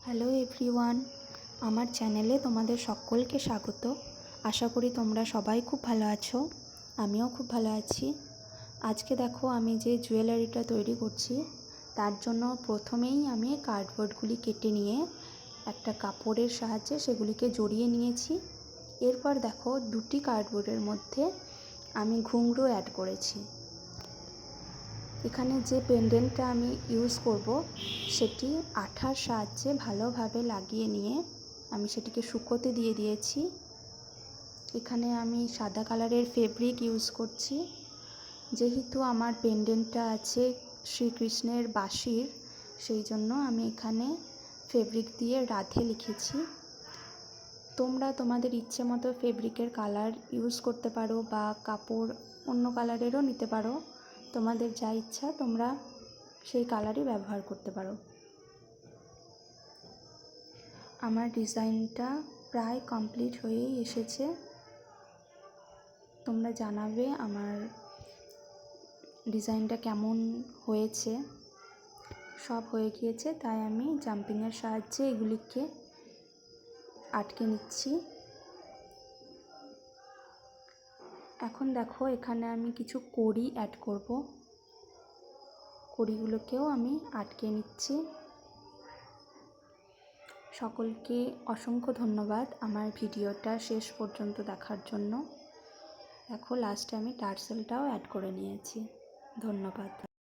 Hello everyone, আমার চ্যানেলে তোমাদের সকলকে স্বাগত। আশা করি তোমরা সবাই খুব ভালো আছো, আমিও খুব ভালো আছি। আজকে দেখো আমি যে জুয়েলারিটা তৈরি করছি তার জন্য প্রথমেই আমি কার্ডবোর্ডগুলি কেটে নিয়ে একটা কাপড়ের সাহায্যে সেগুলিকে জড়িয়ে নিয়েছি। এরপর দেখো দুটি কার্ডবোর্ডের মধ্যে আমি ঘুঙরু অ্যাড করেছি। এখানে যে পেন্ডেন্টটা আমি ইউজ করব সেটি আঠার সাহায্যে ভালোভাবে লাগিয়ে নিয়ে আমি সেটিকে শুকোতে দিয়ে দিয়েছি। এখানে আমি সাদা কালারের ফেব্রিক ইউজ করছি, যেহেতু আমার পেন্ডেন্টটা আছে শ্রীকৃষ্ণের বাঁশির, সেই জন্য আমি এখানে ফেব্রিক দিয়ে রাধে লিখেছি। তোমরা তোমাদের ইচ্ছে মতো ফেব্রিকের কালার ইউজ করতে পারো বা কাপড় অন্য কালারেরও নিতে পারো। তোমাদের যা ইচ্ছা তোমরা সেই কালারই ব্যবহার করতে পারো। আমার ডিজাইনটা প্রায় কমপ্লিট হয়েই এসেছে। তোমরা জানাবে আমার ডিজাইনটা কেমন হয়েছে। সব হয়ে গিয়েছে, তাই আমি জাম্পিংয়ের সাহায্যে এগুলিকে আটকে নিচ্ছি। এখন দেখো এখানে আমি কিছু কড়ি অ্যাড করব, কড়িগুলোকেও আমি আটকে নিচ্ছি। সকলকে অসংখ্য ধন্যবাদ আমার ভিডিওটা শেষ পর্যন্ত দেখার জন্য। দেখো লাস্টে আমি টার্সেলটাও অ্যাড করে নিয়েছি। ধন্যবাদ।